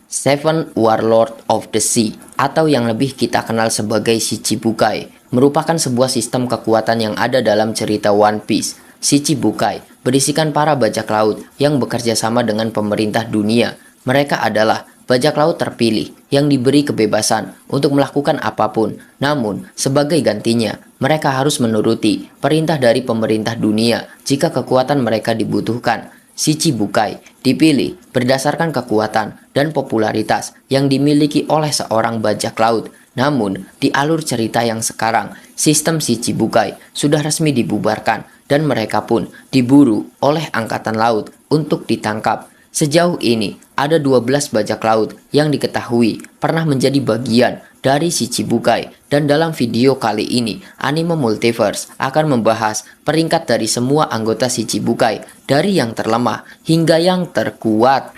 Seven Warlord of the Sea, atau yang lebih kita kenal sebagai Shichibukai, merupakan sebuah sistem kekuatan yang ada dalam cerita One Piece. Shichibukai berisikan para bajak laut yang bekerja sama dengan pemerintah dunia. Mereka adalah bajak laut terpilih yang diberi kebebasan untuk melakukan apapun. Namun, sebagai gantinya, mereka harus menuruti perintah dari pemerintah dunia jika kekuatan mereka dibutuhkan. Shichibukai dipilih berdasarkan kekuatan dan popularitas yang dimiliki oleh seorang bajak laut. Namun, di alur cerita yang sekarang, sistem Shichibukai sudah resmi dibubarkan dan mereka pun diburu oleh angkatan laut untuk ditangkap. Sejauh ini, ada 12 bajak laut yang diketahui pernah menjadi bagian dari Shichibukai, dan dalam video kali ini, Anime Multiverse akan membahas peringkat dari semua anggota Shichibukai dari yang terlemah hingga yang terkuat.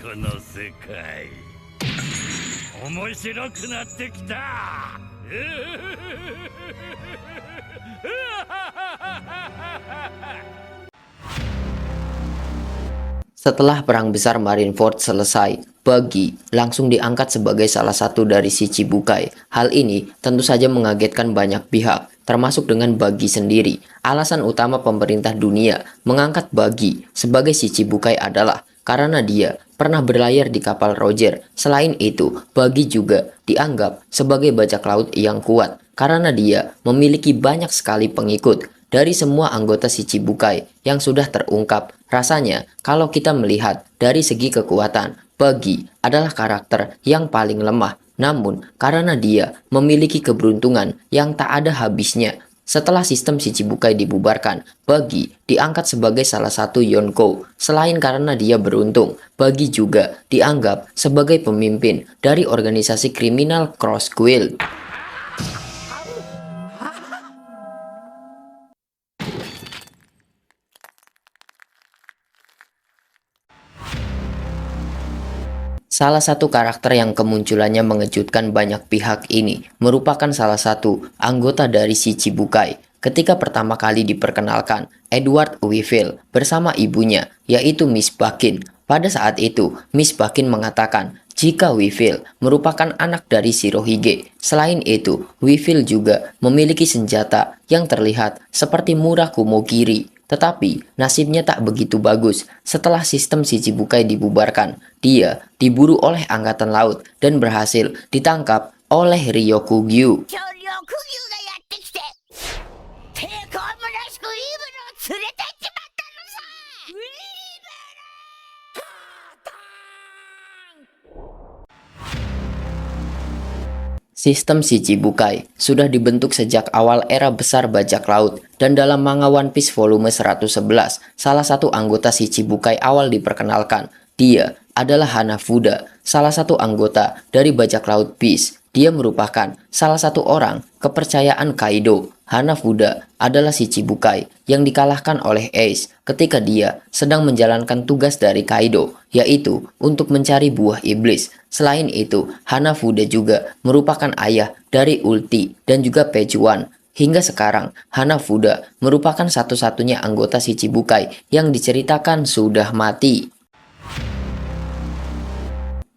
Setelah Perang Besar Marineford selesai, Buggy langsung diangkat sebagai salah satu dari Shichibukai. Hal ini tentu saja mengagetkan banyak pihak, termasuk dengan Buggy sendiri. Alasan utama pemerintah dunia mengangkat Buggy sebagai Shichibukai adalah karena dia pernah berlayar di kapal Roger. Selain itu, Buggy juga dianggap sebagai bajak laut yang kuat karena dia memiliki banyak sekali pengikut. Dari semua anggota Shichibukai yang sudah terungkap, rasanya kalau kita melihat dari segi kekuatan, Buggy adalah karakter yang paling lemah. Namun, karena dia memiliki keberuntungan yang tak ada habisnya, setelah sistem Shichibukai dibubarkan, Buggy diangkat sebagai salah satu Yonkou. Selain karena dia beruntung, Buggy juga dianggap sebagai pemimpin dari organisasi kriminal Cross Guild. Salah satu karakter yang kemunculannya mengejutkan banyak pihak ini merupakan salah satu anggota dari Shichibukai. Ketika pertama kali diperkenalkan, Edward Weevil bersama ibunya, yaitu Miss Bakin. Pada saat itu, Miss Bakin mengatakan jika Weevil merupakan anak dari Shirohige. Selain itu, Weevil juga memiliki senjata yang terlihat seperti Murakumogiri. Tetapi nasibnya tak begitu bagus. Setelah sistem Shichibukai dibubarkan, dia diburu oleh angkatan laut dan berhasil ditangkap oleh Ryokugyu. Sistem Shichibukai sudah dibentuk sejak awal era besar bajak laut, dan dalam manga One Piece volume 111, salah satu anggota Shichibukai awal diperkenalkan. Dia adalah Hanafuda, salah satu anggota dari bajak laut Peace. Dia merupakan salah satu orang kepercayaan Kaido. Hanafuda adalah Shichibukai yang dikalahkan oleh Ace ketika dia sedang menjalankan tugas dari Kaido, yaitu untuk mencari buah iblis. Selain itu, Hanafuda juga merupakan ayah dari Ulti dan juga Pejuan. Hingga sekarang, Hanafuda merupakan satu-satunya anggota Shichibukai yang diceritakan sudah mati.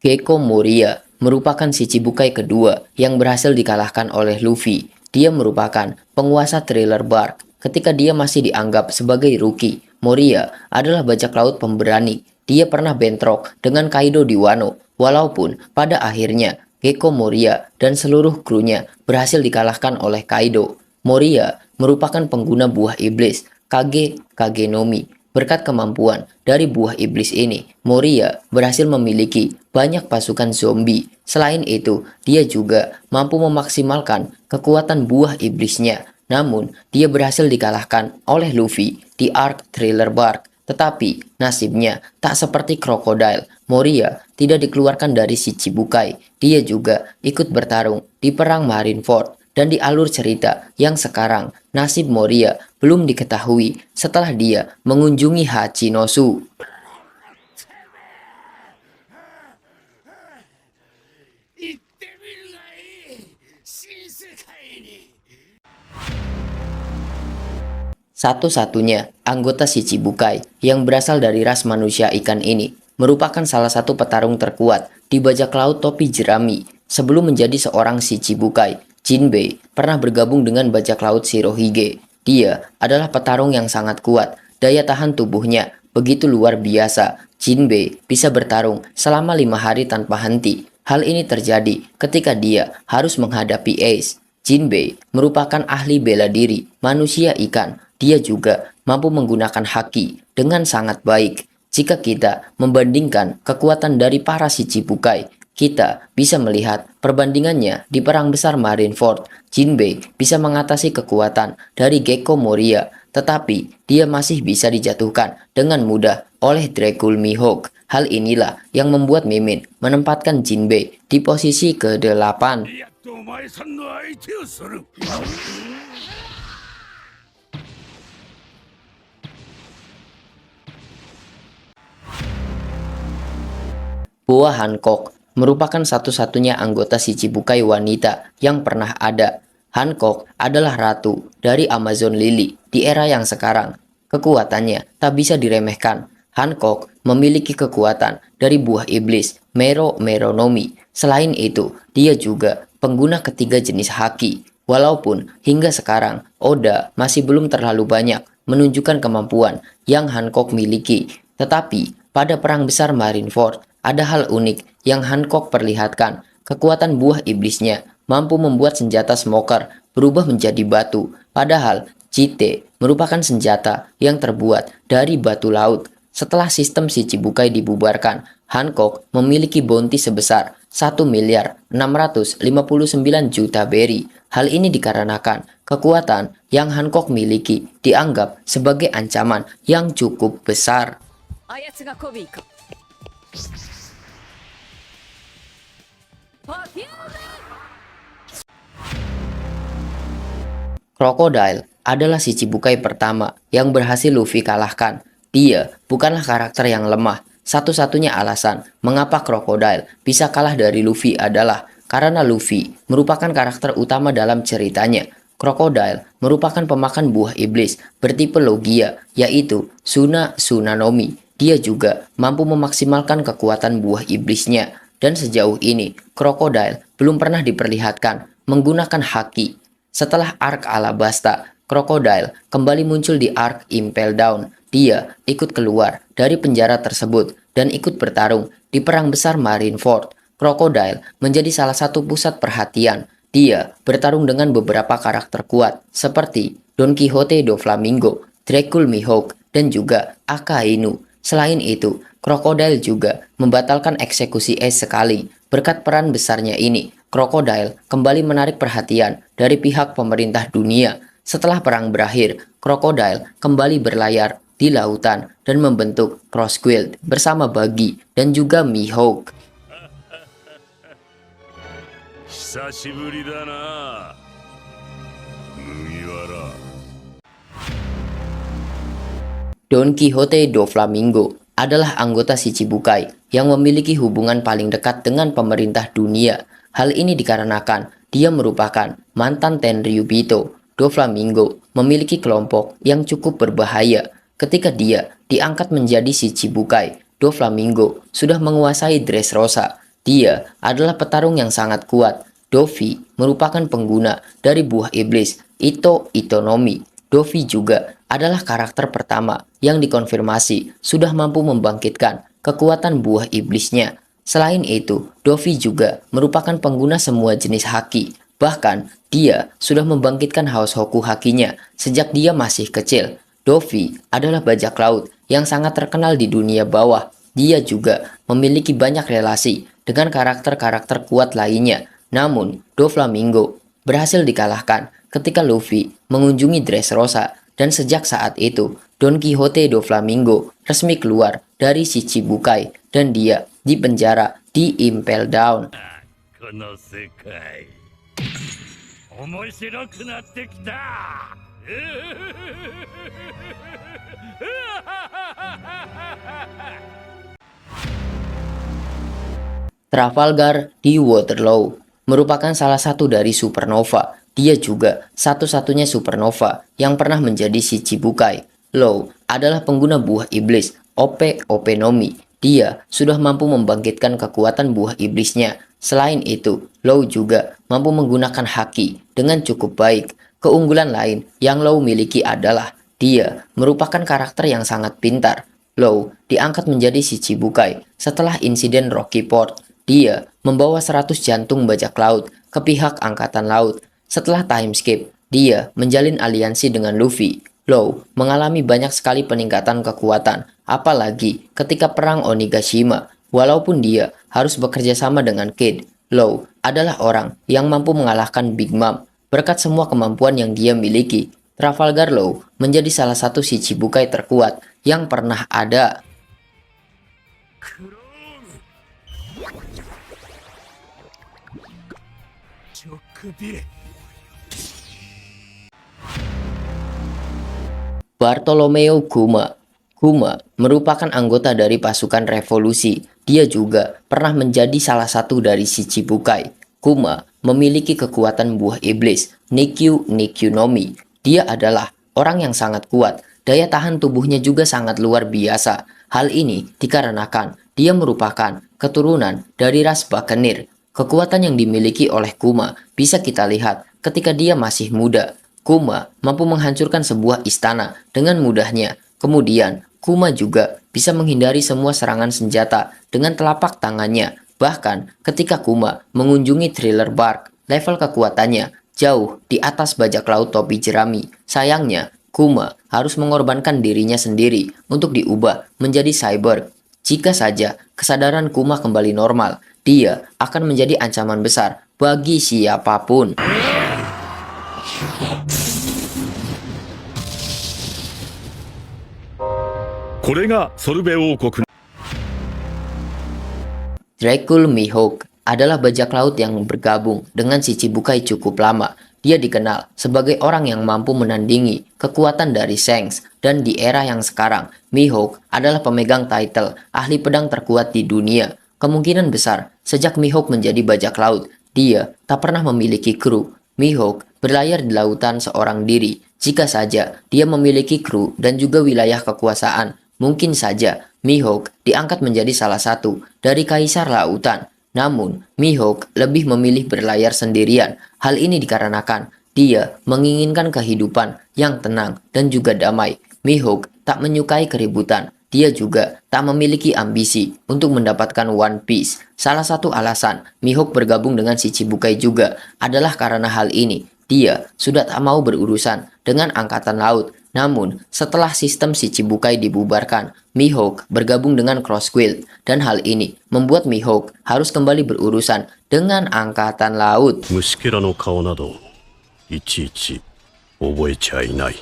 Gecko Moria merupakan Shichibukai kedua yang berhasil dikalahkan oleh Luffy. Dia merupakan penguasa Thriller Bark ketika dia masih dianggap sebagai rookie. Moria adalah bajak laut pemberani. Dia pernah bentrok dengan Kaido di Wano, walaupun pada akhirnya Gecko Moria dan seluruh krunya berhasil dikalahkan oleh Kaido. Moria merupakan pengguna buah iblis Kage Kagenomi. Berkat kemampuan dari buah iblis ini, Moria berhasil memiliki banyak pasukan zombie. Selain itu, dia juga mampu memaksimalkan kekuatan buah iblisnya. Namun, dia berhasil dikalahkan oleh Luffy di Arc Thriller Bark. Tetapi, nasibnya tak seperti Crocodile. Moria tidak dikeluarkan dari Shichibukai. Dia juga ikut bertarung di Perang Marineford. Dan di alur cerita yang sekarang, nasib Moria belum diketahui setelah dia mengunjungi Hachinosu. Satu-satunya anggota Shichibukai yang berasal dari ras manusia ikan ini merupakan salah satu petarung terkuat di bajak laut topi jerami. Sebelum menjadi seorang Shichibukai, Jinbei pernah bergabung dengan bajak laut Shirohige. Dia adalah petarung yang sangat kuat, daya tahan tubuhnya begitu luar biasa. Jinbei bisa bertarung selama 5 hari tanpa henti. Hal ini terjadi ketika dia harus menghadapi Ace. Jinbei merupakan ahli bela diri manusia ikan. Dia juga mampu menggunakan haki dengan sangat baik. Jika kita membandingkan kekuatan dari para Shichibukai, kita bisa melihat perbandingannya di Perang Besar Marineford. Jinbei bisa mengatasi kekuatan dari Gekko Moria, tetapi dia masih bisa dijatuhkan dengan mudah oleh Dracul Mihawk. Hal inilah yang membuat Mimin menempatkan Jinbei di posisi ke-8. やっとお前さんの相手をする。 Boa Hancock merupakan satu-satunya anggota Shichibukai wanita yang pernah ada. Hancock adalah ratu dari Amazon Lily di era yang sekarang. Kekuatannya tak bisa diremehkan. Hancock memiliki kekuatan dari buah iblis Mero Meronomi. Selain itu, dia juga pengguna ketiga jenis haki. Walaupun hingga sekarang Oda masih belum terlalu banyak menunjukkan kemampuan yang Hancock miliki, tetapi pada Perang Besar Marineford ada hal unik yang Hancock perlihatkan. Kekuatan buah iblisnya mampu membuat senjata smoker berubah menjadi batu, padahal Chite merupakan senjata yang terbuat dari batu laut. Setelah sistem Shichibukai dibubarkan, Hancock memiliki bounty sebesar 1.659.000.000 berry. Hal ini dikarenakan kekuatan yang Hancock miliki dianggap sebagai ancaman yang cukup besar. あやつがコビーかパフューム Crocodile adalah Shichibukai pertama yang berhasil Luffy kalahkan. Dia bukanlah karakter yang lemah. Satu-satunya alasan mengapa Crocodile bisa kalah dari Luffy adalah karena Luffy merupakan karakter utama dalam ceritanya. Crocodile merupakan pemakan buah iblis bertipe Logia, yaitu Suna Tsunanomi. Dia juga mampu memaksimalkan kekuatan buah iblisnya. Dan sejauh ini, Crocodile belum pernah diperlihatkan menggunakan haki. Setelah Arc Alabasta, Crocodile kembali muncul di Arc Impel Down. Dia ikut keluar dari penjara tersebut dan ikut bertarung di Perang Besar Marineford. Crocodile menjadi salah satu pusat perhatian. Dia bertarung dengan beberapa karakter kuat seperti Don Quixote do Flamingo, Dracul Mihawk, dan juga Akainu. Selain itu, Crocodile juga membatalkan eksekusi Ace sekali. Berkat peran besarnya ini, Crocodile kembali menarik perhatian dari pihak pemerintah dunia. Setelah perang berakhir, Crocodile kembali berlayar di lautan dan membentuk Cross Guild bersama Buggy dan juga Mihawk. 久しぶりだな麦わら。 Don Quixote do Flamingo adalah anggota Shichibukai yang memiliki hubungan paling dekat dengan pemerintah dunia. Hal ini dikarenakan dia merupakan mantan Tenryubito. Do Flamingo memiliki kelompok yang cukup berbahaya. Ketika dia diangkat menjadi Shichibukai, Do Flamingo sudah menguasai Dressrosa. Dia adalah petarung yang sangat kuat. Dovi merupakan pengguna dari buah iblis Ito Itonomi. Dovi juga adalah karakter pertama yang dikonfirmasi sudah mampu membangkitkan kekuatan buah iblisnya. Selain itu, Dovi juga merupakan pengguna semua jenis haki. Bahkan, dia sudah membangkitkan House Hoku hakinya sejak dia masih kecil. Dovi adalah bajak laut yang sangat terkenal di dunia bawah. Dia juga memiliki banyak relasi dengan karakter-karakter kuat lainnya. Namun, Do Flamingo berhasil dikalahkan ketika Luffy mengunjungi Dressrosa, dan sejak saat itu, Don Quixote do Flamingo resmi keluar dari Shichibukai dan dia dipenjara di Impel Down. この世界面白くなってきた。 Trafalgar di Waterloo merupakan salah satu dari supernova. Dia juga satu-satunya supernova yang pernah menjadi Shichibukai. Law adalah pengguna buah iblis Ope Openomi. dia sudah mampu membangkitkan kekuatan buah iblisnya. Selain itu, Law juga mampu menggunakan haki dengan cukup baik. Keunggulan lain yang Law miliki adalah dia merupakan karakter yang sangat pintar. Law diangkat menjadi Shichibukai setelah insiden Rocky Port. Dia membawa 100 jantung bajak laut ke pihak Angkatan Laut. Setelah time skip, dia menjalin aliansi dengan Luffy. Law mengalami banyak sekali peningkatan kekuatan, apalagi ketika perang Onigashima. Walaupun dia harus bekerja sama dengan Kid, Law adalah orang yang mampu mengalahkan Big Mom. Berkat semua kemampuan yang dia miliki, Trafalgar Law menjadi salah satu Shichibukai terkuat yang pernah ada. くびれ Bartolomeo Kuma. Kuma merupakan anggota dari pasukan revolusi. Dia juga pernah menjadi salah satu dari Shichibukai. Kuma memiliki kekuatan buah iblis, Nikkyu Nikkyu no Mi. Dia adalah orang yang sangat kuat. Daya tahan tubuhnya juga sangat luar biasa. Hal ini dikarenakan dia merupakan keturunan dari ras Buccaneer. Kekuatan yang dimiliki oleh Kuma bisa kita lihat ketika dia masih muda. Kuma mampu menghancurkan sebuah istana dengan mudahnya. Kemudian, Kuma juga bisa menghindari semua serangan senjata dengan telapak tangannya. Bahkan, ketika Kuma mengunjungi Thriller Bark, level kekuatannya jauh di atas bajak laut topi jerami. Sayangnya, Kuma harus mengorbankan dirinya sendiri untuk diubah menjadi cyborg. Jika saja kesadaran Kuma kembali normal, dia akan menjadi ancaman besar bagi siapapun. これがソルベ王国 Dracul Mihawk adalah bajak laut yang bergabung dengan Shichibukai cukup lama. Dia dikenal sebagai orang yang mampu menandingi kekuatan dari Shanks, dan di era yang sekarang, Mihawk adalah pemegang title ahli pedang terkuat di dunia. Kemungkinan besar, sejak Mihawk menjadi bajak laut, dia tak pernah memiliki kru. Mihawk berlayar di lautan seorang diri. Jika saja dia memiliki kru dan juga wilayah kekuasaan, mungkin saja Mihawk diangkat menjadi salah satu dari kaisar lautan. Namun, Mihawk lebih memilih berlayar sendirian. Hal ini dikarenakan dia menginginkan kehidupan yang tenang dan juga damai. Mihawk tak menyukai keributan. Dia juga tak memiliki ambisi untuk mendapatkan One Piece. Salah satu alasan Mihawk bergabung dengan Shichibukai juga adalah karena hal ini. Dia sudah tak mau berurusan dengan angkatan laut. Namun, setelah sistem Shichibukai dibubarkan, Mihawk bergabung dengan Cross Guild, dan hal ini membuat Mihawk harus kembali berurusan dengan angkatan laut. 虫けらの顔などいちいち覚えちゃいない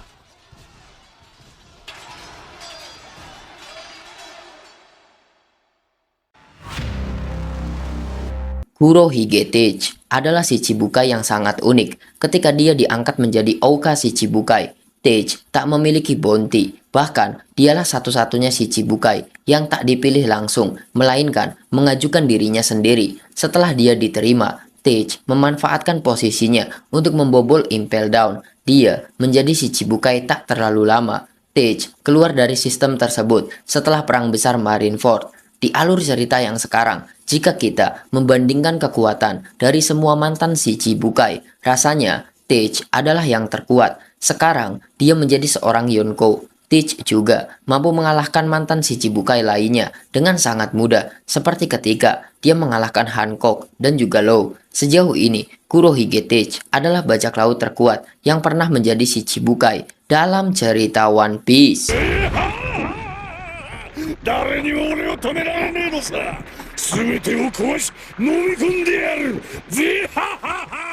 Kurohige Teach adalah Shichibukai yang sangat unik. Ketika dia diangkat menjadi Ouka Shichibukai, Teach tak memiliki bounty. Bahkan, dialah satu-satunya Shichibukai yang tak dipilih langsung, melainkan mengajukan dirinya sendiri. Setelah dia diterima, Teach memanfaatkan posisinya untuk membobol Impel Down. Dia menjadi Shichibukai tak terlalu lama. Teach keluar dari sistem tersebut setelah Perang Besar Marineford. Di alur cerita yang sekarang, jika kita membandingkan kekuatan dari semua mantan Shichibukai, rasanya Teach adalah yang terkuat. Sekarang, dia menjadi seorang Yonko. Teach juga mampu mengalahkan mantan Shichibukai lainnya dengan sangat mudah, seperti ketika dia mengalahkan Hancock dan juga Law. Sejauh ini, Kurohige Teach adalah bajak laut terkuat yang pernah menjadi Shichibukai dalam cerita One Piece. 誰にも俺を止められねえのさ全てを壊し飲み込んでやるぜははは